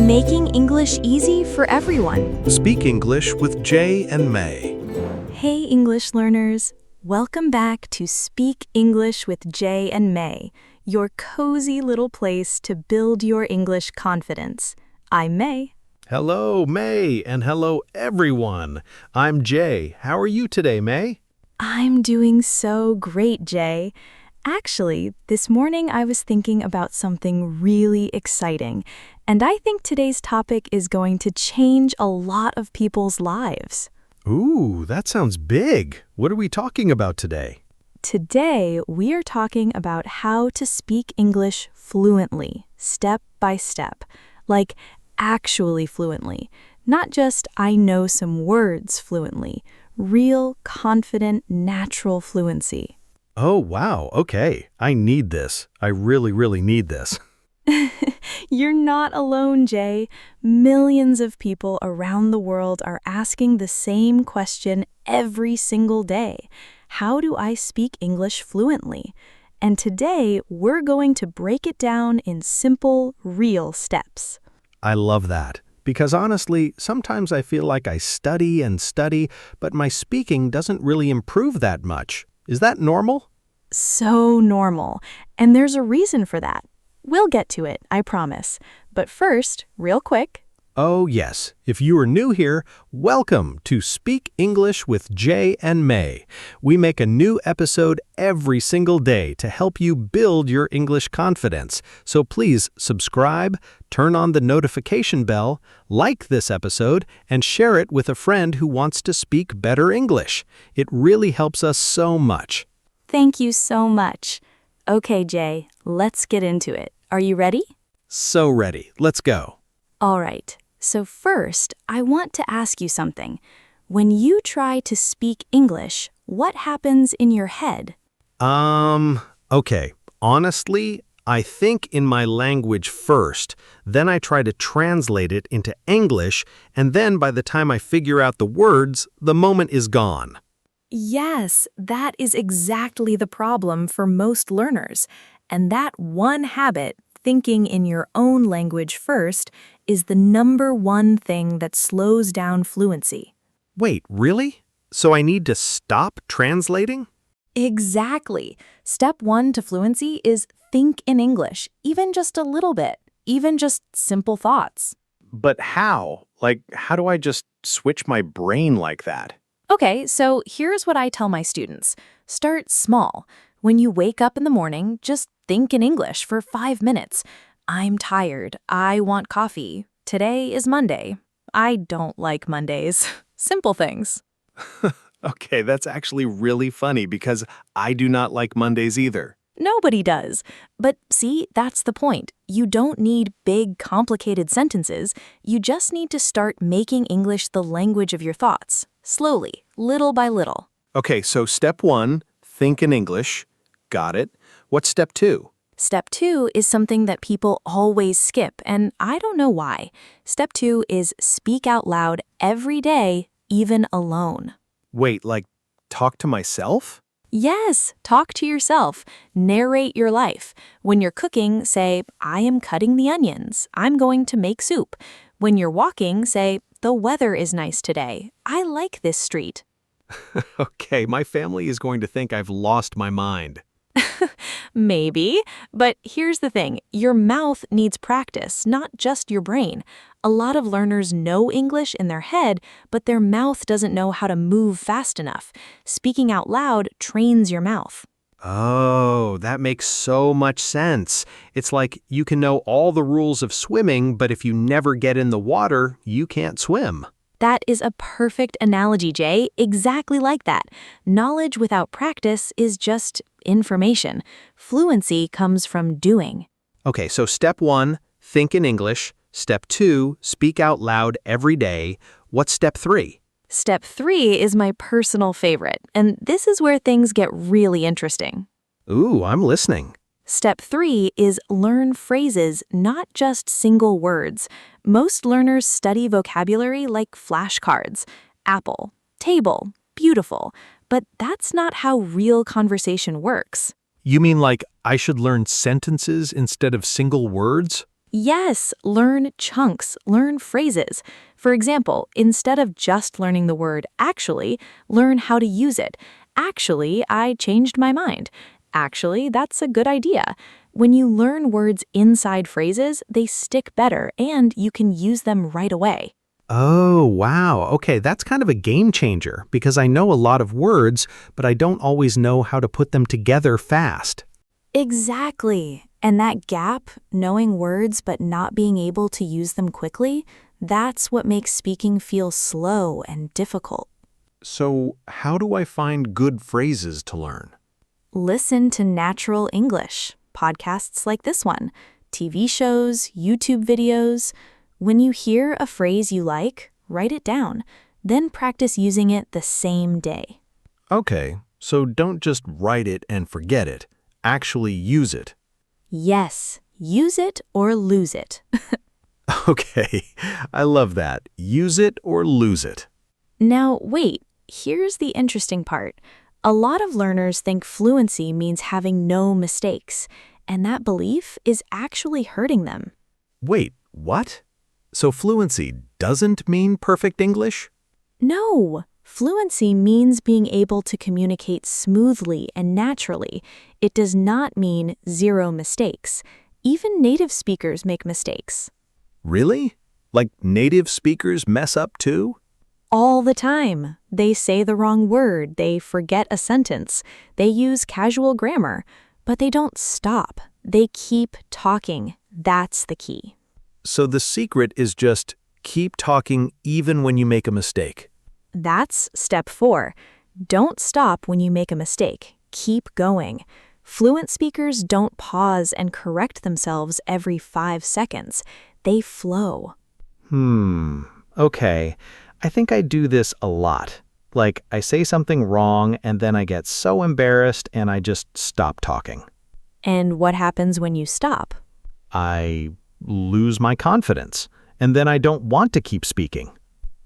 Making English easy for everyone. Speak English with Jay and May. Hey English learners, welcome back to Speak English with Jay and May, your cozy little place to build your English confidence. I'm May. Hello, May, and hello, everyone. I'm Jay. How are you today, May? I'm doing so great, Jay. Actually, this morning I was thinking about something really exciting, and I think today's topic is going to change a lot of people's lives. Ooh, that sounds big. What are we talking about today? Today, we are talking about how to speak English fluently, step by step, like actually fluently, not just I know some words fluently, real, confident, natural fluency. Oh, wow. Okay. I need this. I really need this. You're not alone, Jay. Millions of people around the world are asking the same question every single day. How do I speak English fluently? And today, we're going to break it down in simple, real steps. I love that. Because honestly, sometimes I feel like I study and study, but my speaking doesn't really improve that much. Is that normal? So normal. And there's a reason for that. We'll get to it, I promise. But first, real quick. Oh, yes. If you are new here, welcome to Speak English with Jay and May. We make a new episode every single day to help you build your English confidence. So please subscribe, turn on the notification bell, like this episode, and share it with a friend who wants to speak better English. It really helps us so much. Thank you so much. Okay, Jay, let's get into it. Are you ready? So ready. Let's go. All right. So first, I want to ask you something. When you try to speak English, what happens in your head? Okay. Honestly, I think in my language first, then I try to translate it into English, and then by the time I figure out the words, the moment is gone. Yes, that is exactly the problem for most learners. And that one habit, thinking in your own language first, is the number one thing that slows down fluency. Wait, really? So I need to stop translating? Exactly. Step one to fluency is think in English, even just a little bit, even just simple thoughts. But how? Like, how do I just switch my brain like that? Okay, so here's what I tell my students. Start small. When you wake up in the morning, just think in English for 5 minutes. I'm tired. I want coffee. Today is Monday. I don't like Mondays. Simple things. Okay, that's actually really funny because I do not like Mondays either. Nobody does. But see, that's the point. You don't need big, complicated sentences. You just need to start making English the language of your thoughts. Slowly, little by little. Okay, so step one, think in English. Got it. What's step two? Step two is something that people always skip, and I don't know why. Step two is speak out loud every day, even alone. Wait, like talk to myself? Yes, talk to yourself. Narrate your life. When you're cooking, say, I am cutting the onions. I'm going to make soup. When you're walking, say, the weather is nice today. I like this street. Okay, my family is going to think I've lost my mind. Maybe, but here's the thing. Your mouth needs practice, not just your brain. A lot of learners know English in their head, but their mouth doesn't know how to move fast enough. Speaking out loud trains your mouth. Oh, that makes so much sense. It's like you can know all the rules of swimming, but if you never get in the water, you can't swim. That is a perfect analogy, Jay. Exactly like that. Knowledge without practice is just information. Fluency comes from doing. Okay, so step one, think in English. Step two, speak out loud every day. What's step three? Step three is my personal favorite, and this is where things get really interesting. Ooh, I'm listening. Step three is learn phrases, not just single words. Most learners study vocabulary like flashcards. Apple, table, beautiful. But that's not how real conversation works. You mean like I should learn sentences instead of single words? Yes, learn chunks, learn phrases. For example, instead of just learning the word actually, learn how to use it. Actually, I changed my mind. Actually, that's a good idea. When you learn words inside phrases, they stick better and you can use them right away. Oh, wow. Okay, that's kind of a game changer because I know a lot of words, but I don't always know how to put them together fast. Exactly. And that gap, knowing words but not being able to use them quickly, that's what makes speaking feel slow and difficult. So, how do I find good phrases to learn? Listen to natural English, podcasts like this one, TV shows, YouTube videos. When you hear a phrase you like, write it down, then practice using it the same day. Okay, so don't just write it and forget it. Actually use it. Yes, use it or lose it. Okay, I love that. Use it or lose it. Now, wait, here's the interesting part. A lot of learners think fluency means having no mistakes, and that belief is actually hurting them. Wait, what? So fluency doesn't mean perfect English? No, fluency means being able to communicate smoothly and naturally. It does not mean zero mistakes. Even native speakers make mistakes. Really? Like native speakers mess up too? All the time. They say the wrong word, they forget a sentence, they use casual grammar, but they don't stop. They keep talking. That's the key. So the secret is just keep talking even when you make a mistake. That's step 4. Don't stop when you make a mistake. Keep going. Fluent speakers don't pause and correct themselves every 5 seconds. They flow. Okay. I think I do this a lot. Like, I say something wrong and then I get so embarrassed and I just stop talking. And what happens when you stop? I lose my confidence, and then I don't want to keep speaking.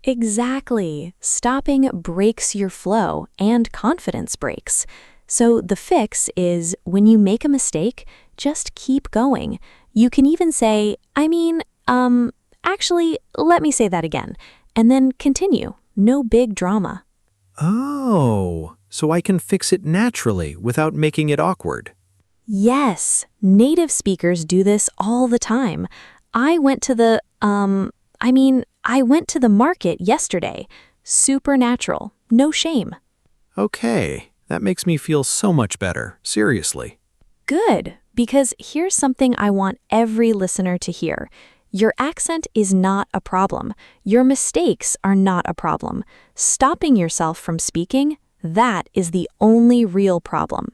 Exactly. Stopping breaks your flow and confidence breaks. So the fix is when you make a mistake, just keep going. You can even say, actually, let me say that again, and then continue. No big drama. Oh, so I can fix it naturally without making it awkward. Yes, native speakers do this all the time. I went to the, I went to the market yesterday. Super natural. No shame. Okay, that makes me feel so much better, seriously. Good, because here's something I want every listener to hear. Your accent is not a problem. Your mistakes are not a problem. Stopping yourself from speaking, that is the only real problem.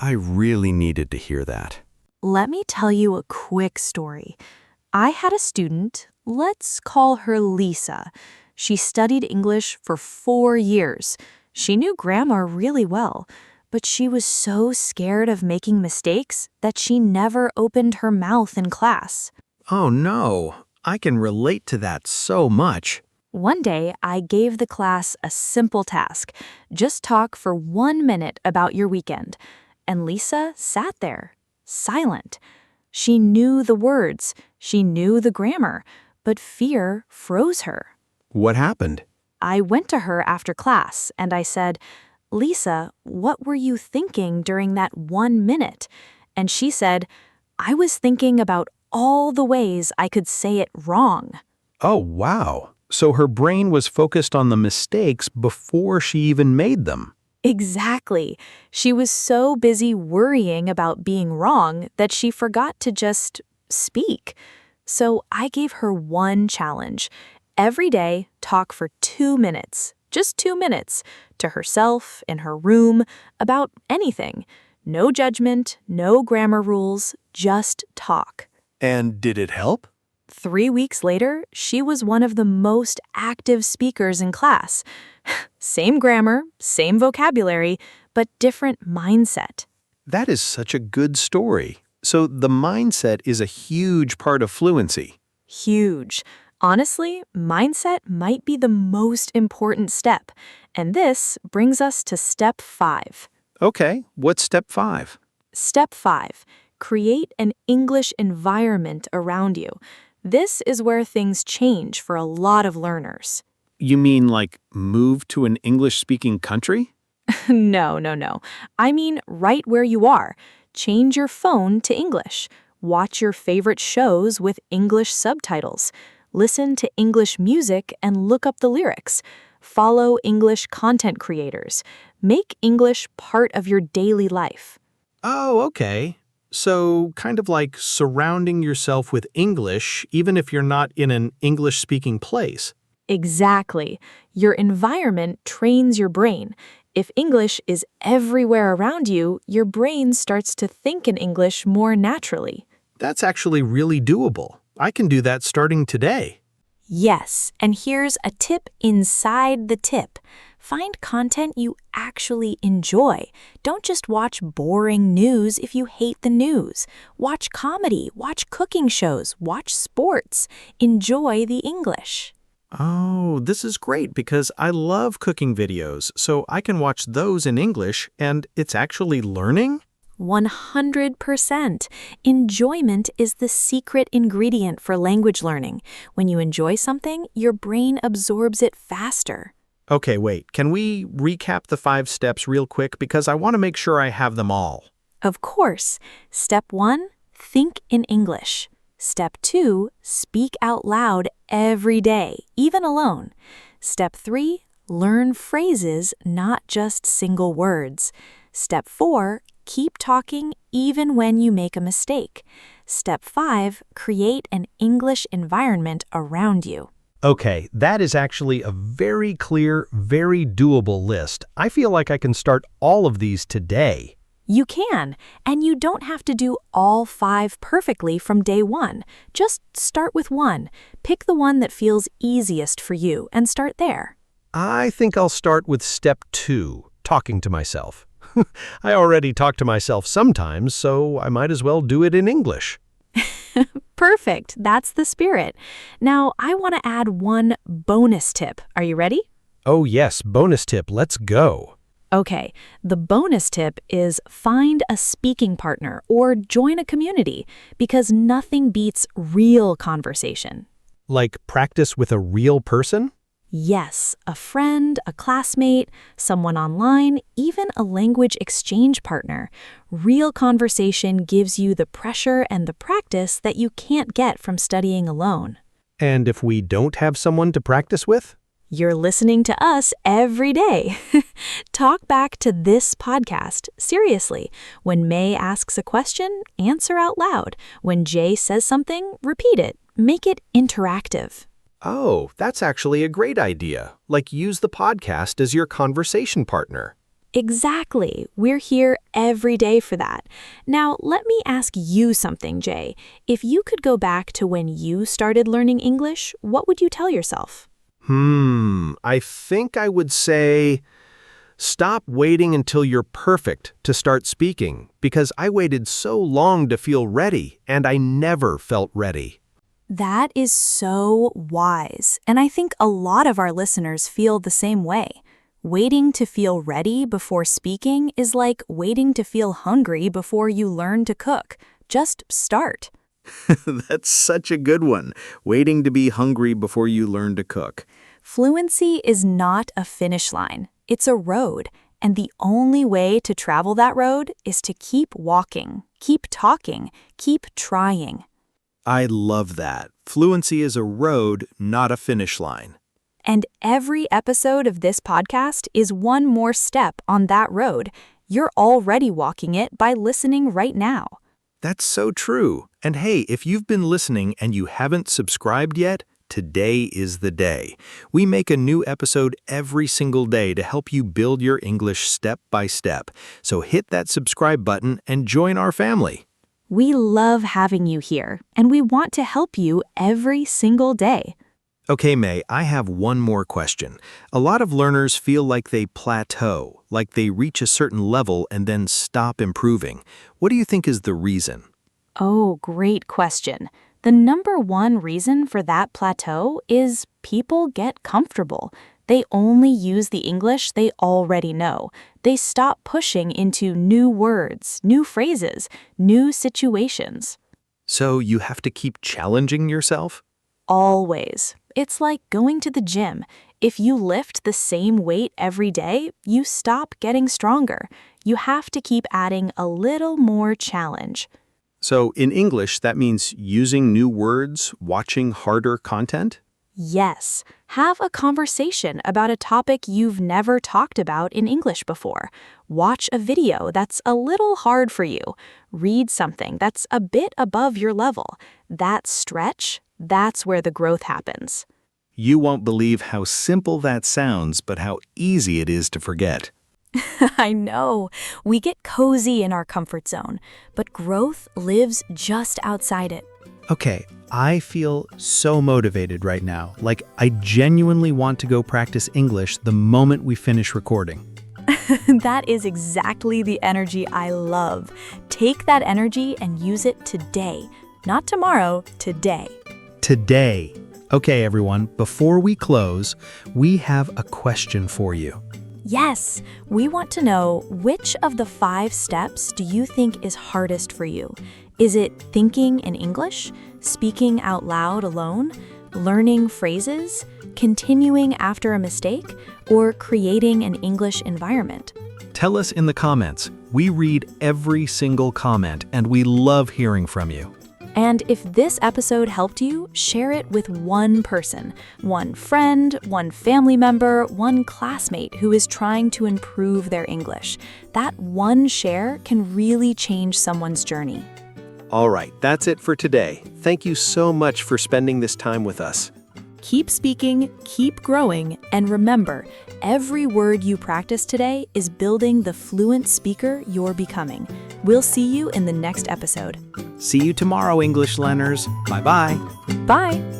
I really needed to hear that. Let me tell you a quick story. I had a student, let's call her Lisa. She studied English for 4 years. She knew grammar really well, but she was so scared of making mistakes that she never opened her mouth in class. Oh no, I can relate to that so much. One day, I gave the class a simple task. Just talk for 1 minute about your weekend. And Lisa sat there, silent. She knew the words, she knew the grammar, but fear froze her. What happened? I went to her after class and I said, Lisa, what were you thinking during that 1 minute? And she said, I was thinking about all the ways I could say it wrong. Oh, wow. So her brain was focused on the mistakes before she even made them. Exactly. She was so busy worrying about being wrong that she forgot to just speak. So I gave her one challenge. Every day, talk for 2 minutes, just 2 minutes, to herself, in her room, about anything. No judgment, no grammar rules, just talk. And did it help? 3 weeks later, she was one of the most active speakers in class. Same grammar, same vocabulary, but different mindset. That is such a good story. So the mindset is a huge part of fluency. Huge. Honestly, mindset might be the most important step. And this brings us to step 5. Okay, what's step 5? Step 5. Create an English environment around you. This is where things change for a lot of learners. You mean like move to an English-speaking country? No. I mean right where you are. Change your phone to English. Watch your favorite shows with English subtitles. Listen to English music and look up the lyrics. Follow English content creators. Make English part of your daily life. Oh, okay. So kind of like surrounding yourself with English, even if you're not in an English-speaking place. Exactly. Your environment trains your brain. If English is everywhere around you, your brain starts to think in English more naturally. That's actually really doable. I can do that starting today. Yes, and here's a tip inside the tip. Find content you actually enjoy. Don't just watch boring news if you hate the news. Watch comedy, watch cooking shows, watch sports. Enjoy the English. Oh, this is great because I love cooking videos, so I can watch those in English and it's actually learning? 100%. Enjoyment is the secret ingredient for language learning. When you enjoy something, your brain absorbs it faster. Okay, wait. Can we recap the 5 steps real quick because I want to make sure I have them all? Of course. Step 1, think in English. Step 2, speak out loud every day, even alone. Step 3, learn phrases, not just single words. Step 4, keep talking even when you make a mistake. Step 5, create an English environment around you. Okay, that is actually a very clear, very doable list. I feel like I can start all of these today. You can, and you don't have to do all 5 perfectly from day 1. Just start with one. Pick the one that feels easiest for you and start there. I think I'll start with step 2, talking to myself. I already talk to myself sometimes, so I might as well do it in English. Perfect. That's the spirit. Now, I want to add one bonus tip. Are you ready? Oh yes, bonus tip, let's go. Okay, the bonus tip is find a speaking partner or join a community because nothing beats real conversation. Like practice with a real person? Yes, a friend, a classmate, someone online, even a language exchange partner. Real conversation gives you the pressure and the practice that you can't get from studying alone. And if we don't have someone to practice with? You're listening to us every day. Talk back to this podcast, seriously. When May asks a question, answer out loud. When Jay says something, repeat it. Make it interactive. Oh, that's actually a great idea. Like use the podcast as your conversation partner. Exactly. We're here every day for that. Now, let me ask you something, Jay. If you could go back to when you started learning English, what would you tell yourself? I think I would say, stop waiting until you're perfect to start speaking, because I waited so long to feel ready, and I never felt ready. That is so wise, and I think a lot of our listeners feel the same way. Waiting to feel ready before speaking is like waiting to feel hungry before you learn to cook. Just start. That's such a good one. Waiting to be hungry before you learn to cook. Fluency is not a finish line. It's a road, and the only way to travel that road is to keep walking, keep talking, keep trying. I love that. Fluency is a road, not a finish line. And every episode of this podcast is one more step on that road. You're already walking it by listening right now. That's so true. And hey, if you've been listening and you haven't subscribed yet, today is the day. We make a new episode every single day to help you build your English step by step. So hit that subscribe button and join our family. We love having you here, and we want to help you every single day. Okay, May, I have one more question. A lot of learners feel like they plateau, like they reach a certain level and then stop improving. What do you think is the reason? Oh, great question. The number one reason for that plateau is people get comfortable. They only use the English they already know. They stop pushing into new words, new phrases, new situations. So you have to keep challenging yourself? Always. It's like going to the gym. If you lift the same weight every day, you stop getting stronger. You have to keep adding a little more challenge. So in English, that means using new words, watching harder content? Yes, have a conversation about a topic you've never talked about in English before. Watch a video that's a little hard for you. Read something that's a bit above your level. That stretch, that's where the growth happens. You won't believe how simple that sounds, but how easy it is to forget. I know, we get cozy in our comfort zone, but growth lives just outside it. Okay, I feel so motivated right now. Like I genuinely want to go practice English the moment we finish recording. That is exactly the energy I love. Take that energy and use it today. Not tomorrow, today. Today. Okay, everyone, before we close, we have a question for you. Yes, we want to know which of the 5 steps do you think is hardest for you? Is it thinking in English, speaking out loud alone, learning phrases, continuing after a mistake, or creating an English environment? Tell us in the comments. We read every single comment and we love hearing from you. And if this episode helped you, share it with one person, one friend, one family member, one classmate who is trying to improve their English. That one share can really change someone's journey. All right, that's it for today. Thank you so much for spending this time with us. Keep speaking, keep growing, and remember, every word you practice today is building the fluent speaker you're becoming. We'll see you in the next episode. See you tomorrow, English learners. Bye-bye. Bye!